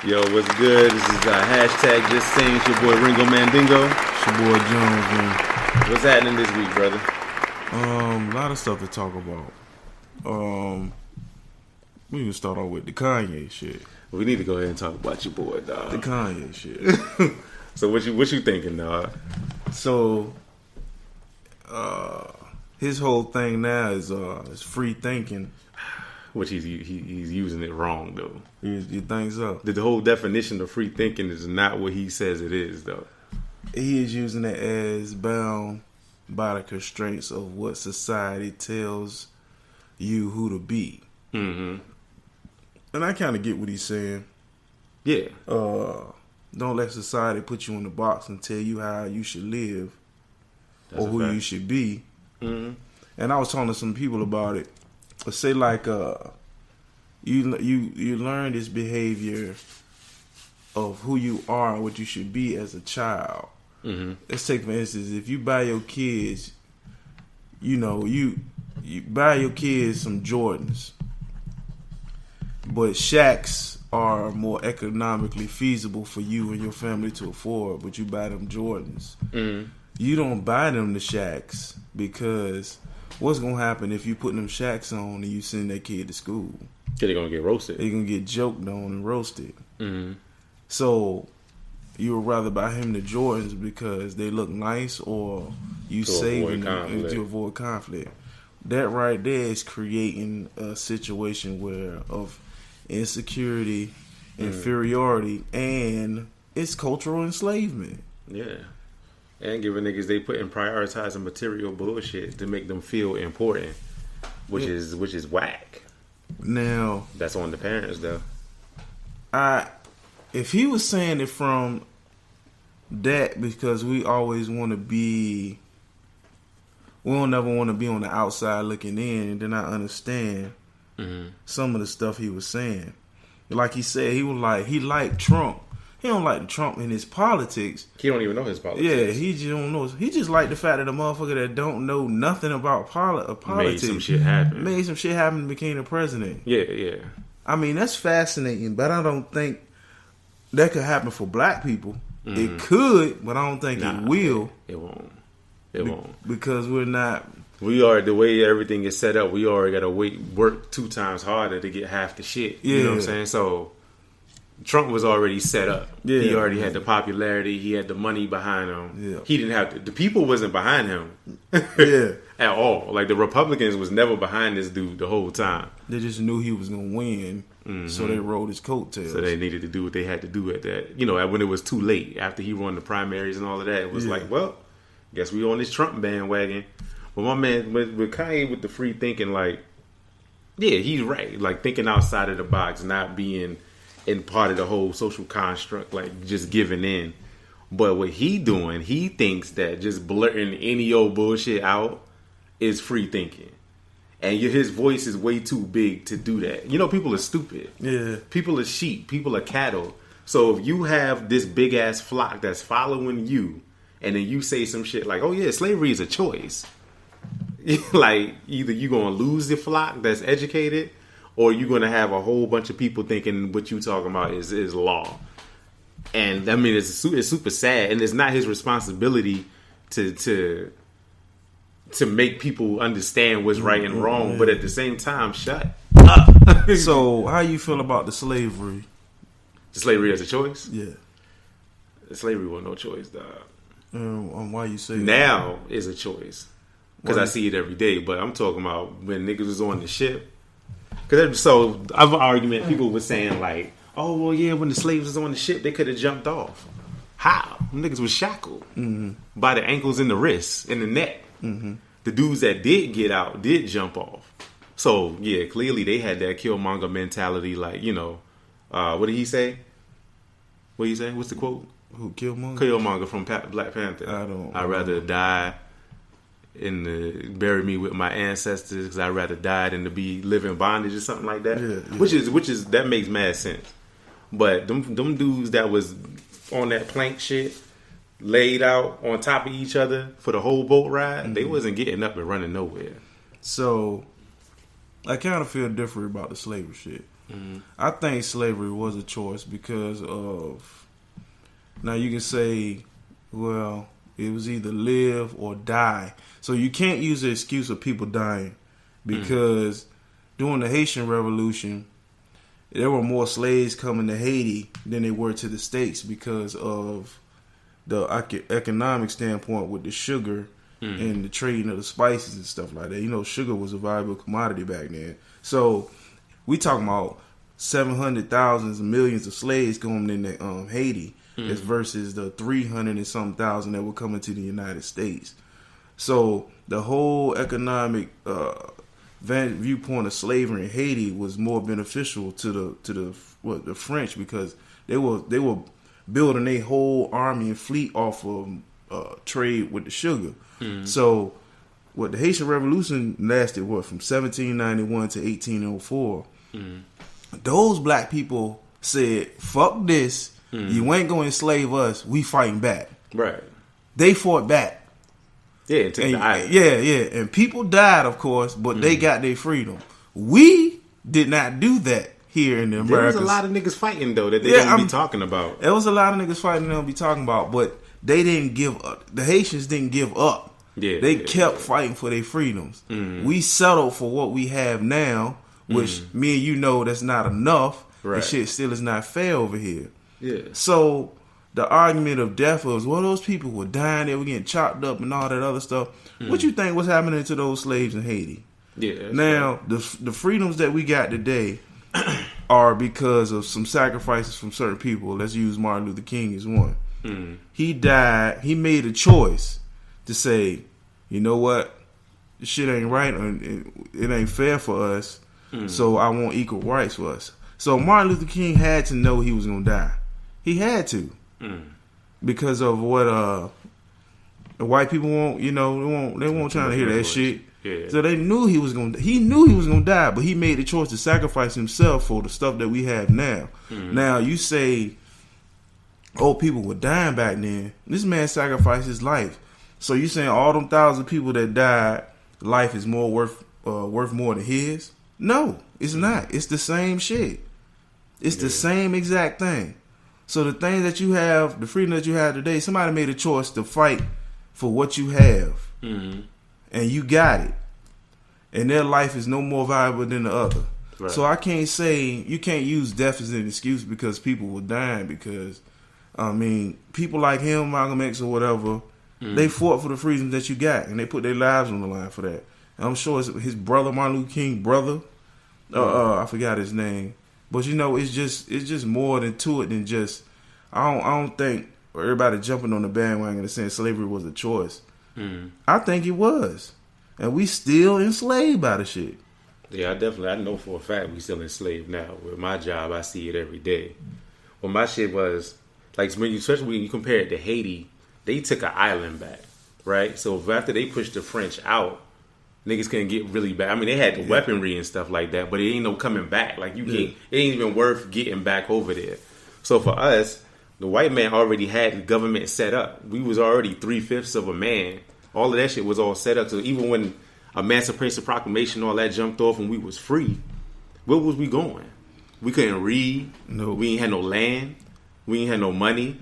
Yo, what's good? This is hashtag Just Saying. It's your boy Ringo Mandingo. It's your boy Jones, man. What's happening this week, brother? A lot of stuff to talk about. We can start off with the Kanye shit. We need to go ahead and talk about your boy, dog. The Kanye shit. So what you thinking, dog? So, his whole thing now is free thinking. Which he's using it wrong though. You think so? The whole definition of free thinking is not what he says it is though. He is using it as bound by the constraints of what society tells you who to be. Mm-hmm. And I kind of get what he's saying. Yeah. Don't let society put you in the box and tell you how you should live. That's or who you should be. Mm-hmm. And I was talking to some people about it. Say like you learn this behavior of who you are and what you should be as a child. Mm-hmm. Let's take for instance, if you buy your kids, you buy your kids some Jordans, but Shaqs are more economically feasible for you and your family to afford, but you buy them Jordans. Mm-hmm. You don't buy them the Shaqs because what's gonna happen if you put them Shaqs on and you send that kid to school? They're gonna get roasted. They're gonna get joked on and roasted. Mm-hmm. So you would rather buy him the Jordans because they look nice, or you saving them to avoid conflict. That right there is creating a situation of insecurity, inferiority, and it's cultural enslavement. Yeah. And giving niggas they put in prioritizing material bullshit to make them feel important, which is whack. Now that's on the parents though. If he was saying it from that because we always want to be, we don't ever want to be on the outside looking in, and then I understand some of the stuff he was saying. Like he said, he liked Trump. He don't like Trump in his politics. He don't even know his politics. Yeah, he just don't know. He just like the fact that the motherfucker that don't know nothing about politics made some shit happen. And became the president. Yeah. I mean, that's fascinating, but I don't think that could happen for black people. It could, but I don't think it will. It won't. It won't. Because we're not. We are, the way everything is set up, we already got to work 2 times harder to get half the shit. Yeah. You know what I'm saying? So Trump was already set up. Yeah, he already had the popularity. He had the money behind him. Yeah. He didn't have the people wasn't behind him. Yeah. At all. Like the Republicans was never behind this dude the whole time. They just knew he was gonna win, so they rode his coattails. So they needed to do what they had to do at that. When it was too late after he won the primaries and all of that. It was like, well, guess we on this Trump bandwagon. But my man with Kanye with the free thinking, like, yeah, he's right. Like thinking outside of the box, not being in part of the whole social construct, like just giving in. But what he doing, he thinks that just blurting any old bullshit out is free thinking. And his voice is way too big to do that. People are stupid. Yeah. People are sheep. People are cattle. So if you have this big ass flock that's following you, and then you say some shit like, oh yeah, slavery is a choice. Like either you're going to lose the flock that's educated, or you're going to have a whole bunch of people thinking what you talking about is law. And I mean, it's super sad, and it's not his responsibility to make people understand what's right and wrong. But at the same time, shut up. So, how you feel about the slavery? The slavery as a choice? Yeah. The slavery was no choice, dog. Why you say now that? Is a choice because I see it every day. But I'm talking about when niggas was on the ship. So I have an argument. People were saying like, oh well, yeah, when the slaves was on the ship, they could have jumped off. How? Them niggas was shackled by the ankles and the wrists and the neck. The dudes that did get out did jump off. So yeah, clearly they had that Killmonger mentality. Like what did he say? What did he say? What's the quote? Who, Killmonger? Killmonger from Black Panther. I'd rather die bury me with my ancestors because I'd rather die than to be live in bondage or something like that. Yeah. Which is that makes mad sense. But them dudes that was on that plank shit, laid out on top of each other for the whole boat ride, they wasn't getting up and running nowhere. So I kind of feel different about the slavery shit. I think slavery was a choice because of. Now you can say, well, it was either live or die. So you can't use the excuse of people dying because during the Haitian Revolution, there were more slaves coming to Haiti than they were to the States because of the economic standpoint with the sugar and the trading of the spices and stuff like that. You know, sugar was a valuable commodity back then. So we talking about 700,000 and millions of slaves going into Haiti as versus the 300 and some thousand that were coming to the United States. So the whole economic viewpoint of slavery in Haiti was more beneficial to the French because they were building a whole army and fleet off of trade with the sugar. So the Haitian Revolution lasted from 1791 to 1804. Those black people said, "Fuck this! You ain't going to enslave us. We fighting back." Right. They fought back. Yeah, it took the island. Yeah. And people died, of course, but they got their freedom. We did not do that here in the Americas. There was a lot of niggas fighting, though, that they don't be talking about. There was a lot of niggas fighting they don't be talking about, but they didn't give up. The Haitians didn't give up. Yeah, they kept fighting for their freedoms. We settled for what we have now, which me and you know that's not enough. Right. And shit still is not fair over here. Yeah. So the argument of death was, well, those people were dying, they were getting chopped up and all that other stuff. What you think was happening to those slaves in Haiti? Yeah. Now, right. the freedoms that we got today are because of some sacrifices from certain people. Let's use Martin Luther King as one. He died. He made a choice to say, you know what? This shit ain't right. It ain't fair for us. So I want equal rights for us. So Martin Luther King had to know he was going to die. He had to. Because of what the white people won't, they won't trying to hear that shit. Yeah. So they knew he was gonna die, but he made the choice to sacrifice himself for the stuff that we have now. Now you say, oh, people were dying back then. This man sacrificed his life. So you saying all them 1,000 people that died, life is more worth more than his? No, it's not. It's the same shit. It's the same exact thing. So the thing that you have, the freedom that you have today, somebody made a choice to fight for what you have. And you got it. And their life is no more valuable than the other. Right. So I can't say, you can't use death as an excuse because people were dying because, people like him, Malcolm X or whatever, they fought for the freedoms that you got and they put their lives on the line for that. And I'm sure it's his brother, Martin Luther King brother, I forgot his name. But it's just more to it than just, I don't think everybody jumping on the bandwagon and saying slavery was a choice. I think it was. And we still enslaved by the shit. Yeah, I know for a fact we still enslaved now. With my job, I see it every day. Well, my shit was, especially when you compare it to Haiti, they took an island back, right? So after they pushed the French out, niggas couldn't get really back. I mean, they had the weaponry and stuff like that, but it ain't no coming back. It ain't even worth getting back over there. So for us, the white man already had the government set up. We was already 3/5 of a man. All of that shit was all set up. So even when Emancipation Proclamation, all that jumped off and we was free, where was we going? We couldn't read. No. We ain't had no land. We ain't had no money.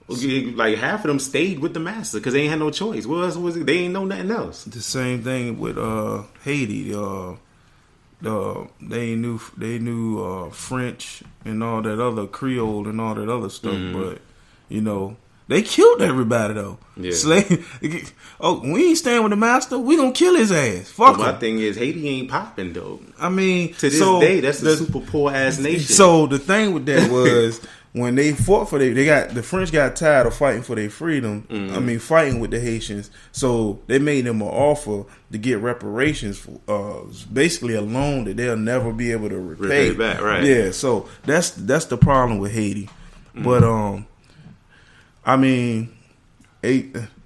Like half of them stayed with the master because they ain't had no choice. What else was it? They ain't know nothing else. The same thing with Haiti. They knew French and all that other Creole and all that other stuff, but they killed everybody though. Yeah. Slave. Oh, we ain't staying with the master. We gonna kill his ass. Fuck him. My thing is Haiti ain't popping though. I mean, to this day, that's a super poor ass nation. So the thing with that was when they fought for the French got tired of fighting for their freedom. Fighting with the Haitians. So they made them an offer to get reparations for basically a loan that they'll never be able to repay back. Right? Yeah. So that's the problem with Haiti. But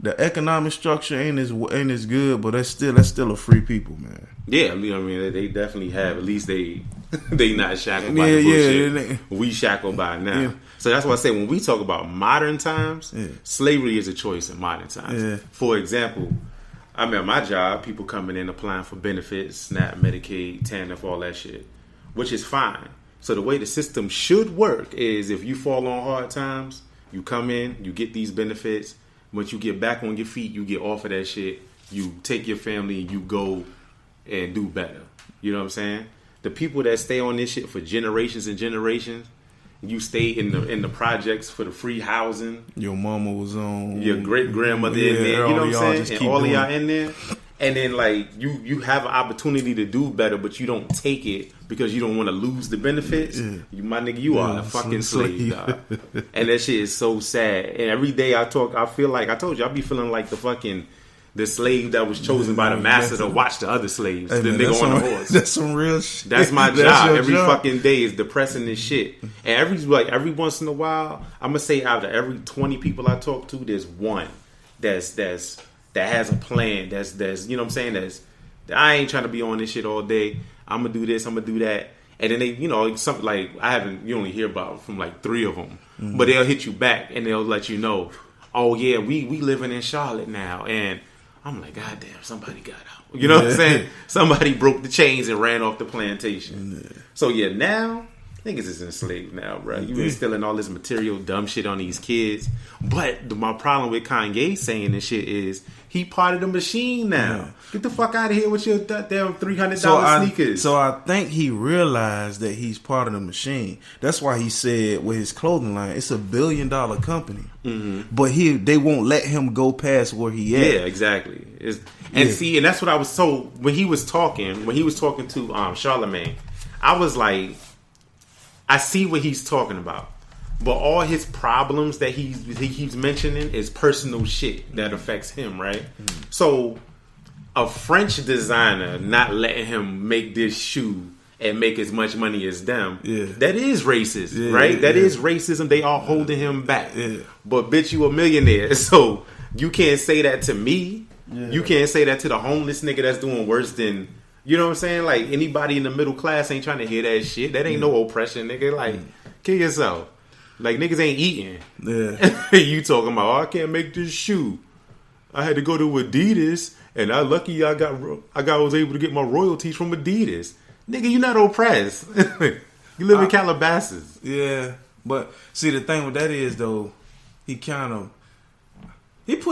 the economic structure ain't as good, but that's still a free people, man. Yeah, they definitely have. At least they not shackled by the bullshit. We shackled by now. Yeah. So that's why I say when we talk about modern times, slavery is a choice in modern times. Yeah. For example, at my job, people coming in applying for benefits, SNAP, Medicaid, TANF, all that shit. which is fine. So the way the system should work is if you fall on hard times, you come in, you get these benefits. Once you get back on your feet, you get off of that shit. You take your family and you go and do better. You know what I'm saying? The people that stay on this shit for generations and generations, you stay in the projects for the free housing. Your mama was on. Your great grandmother in there. You know what I'm saying? And all of y'all in there. And then like you have an opportunity to do better, but you don't take it because you don't want to lose the benefits. Yeah. You, my nigga, you are a fucking slave, dog. And that shit is so sad. And every day I feel like I told you, I be feeling like the slave that was chosen by the master to watch the other slaves. Hey, the man, nigga on the horse. That's some real shit. That's my job. Every fucking day is depressing as shit. And every once in a while, I'm gonna say out of every 20 people I talk to, there's one that has a plan. That's you know what I'm saying. That I ain't trying to be on this shit all day. I'm gonna do this. I'm gonna do that. And then they, you know, something like you only hear about from like 3 of them, but they'll hit you back and they'll let you know, oh yeah, we living in Charlotte now, and I'm like, God damn, somebody got out. You know what I'm saying? Somebody broke the chains and ran off the plantation. Yeah. So yeah, now niggas is enslaved now, bro. You instilling all this material dumb shit on these kids. But my problem with Kanye saying this shit is he part of the machine now. Yeah. Get the fuck out of here with your damn $300 sneakers. So I think he realized that he's part of the machine. That's why he said with his clothing line, it's $1 billion company. Mm-hmm. But they won't let him go past where he at. Yeah, exactly. And that's what I was told when he was talking to Charlemagne. I was like, I see what he's talking about, but all his problems that he keeps mentioning is personal shit that affects him, right? Mm-hmm. So, a French designer not letting him make this shoe and make as much money as them, that is racist, right? That is racism. They are holding him back. Yeah. But bitch, you a millionaire, so you can't say that to me. Yeah. You can't say that to the homeless nigga that's doing worse than... You know what I'm saying? Like, anybody in the middle class ain't trying to hear that shit. That ain't no oppression, nigga. Like, kill yourself. Like, niggas ain't eating. Yeah. You talking about, oh, I can't make this shoe. I had to go to Adidas, and I was able to get my royalties from Adidas. Nigga, you not oppressed. You live in Calabasas. Yeah. But, see, the thing with that is, though, he put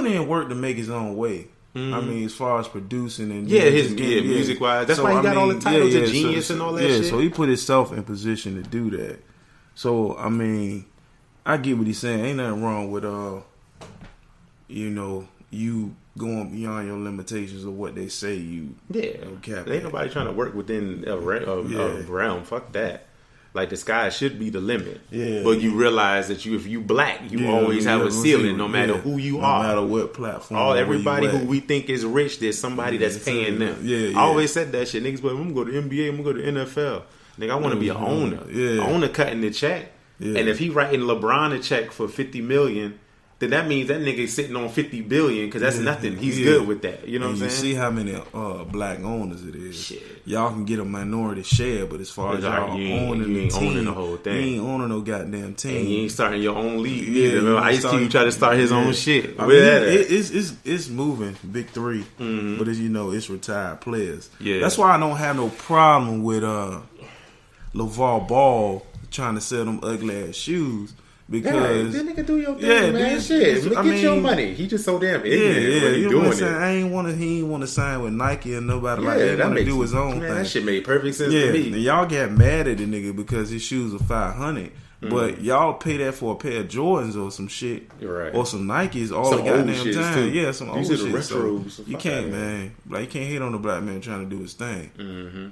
in work to make his own way. I mean, as far as producing and music wise, that's why he got all the titles of genius and all that shit. So he put himself in position to do that. So I mean, I get what he's saying. Ain't nothing wrong with you going beyond your limitations of what they say you. Yeah, ain't nobody trying to work within a realm. Fuck that. Like, the sky should be the limit. Yeah. But you realize that if you black, you always have a ceiling no matter who you are. No matter what platform. Everybody who we think is rich, there's somebody that's paying them. I always said that shit. Niggas, but I'm going to go to NBA, I'm going to go to NFL. Nigga, I want to be an owner. Yeah. Owner cutting the check. Yeah. And if he writing LeBron a check for $50 million, then that means that nigga is sitting on $50 billion because that's nothing. He's good with that. You know what I'm saying? You see how many black owners it is. Shit. Y'all can get a minority share, but as far as y'all owning the team, owning the whole thing. You ain't owning no goddamn team. And you ain't starting your own league. Yeah, Ice Cube try to start his own shit. It's moving, Big 3, but as you know, it's retired players. Yeah, that's why I don't have no problem with LeVar Ball trying to sell them ugly ass shoes. Because that nigga do your thing, man. Shit, get your money. He just so damn ignorant. You know what I'm saying? He ain't want to sign with Nike or nobody like that. He want to do his own thing. That shit made perfect sense to me. And y'all got mad at the nigga because his shoes are $500. But y'all pay that for a pair of Jordans or some shit, or some Nikes all the goddamn time. Too. Yeah, some old shit. So you can't, man. Like, you can't hate on the black man trying to do his thing. Mm-hmm.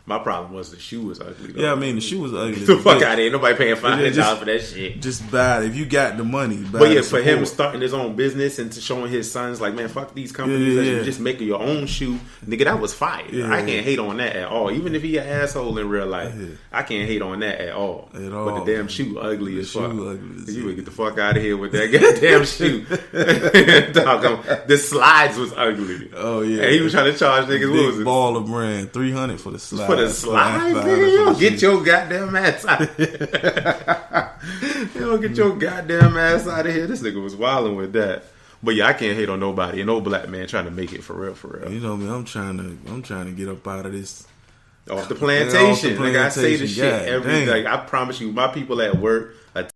My problem was the shoe was ugly, though. Yeah, I mean, the shoe was ugly. Get the fuck out of here. Nobody paying $500 for that shit. Just buy it. If you got the money, buy it. But yeah, for him starting his own business and to showing his sons, like, man, fuck these companies. You just making your own shoe. Nigga, that was fire. Yeah, I can't hate on that at all. Even if he an asshole in real life, I can't hate on that at all. But the damn shoe ugly as fuck. You would get the fuck out of here with that goddamn shoe. The slides was ugly. Oh, yeah. And he was trying to charge niggas, what was it? Baller brand, $300 for the slides. For the slides? Nigga, you don't get your goddamn ass out of here. You don't get your goddamn ass out of here. This nigga was wilding with that. But yeah, I can't hate on nobody. And no black man trying to make it for real, for real. You know me, I'm trying to get up out of Off the plantation. Like I say the shit every like I promise you, my people at work are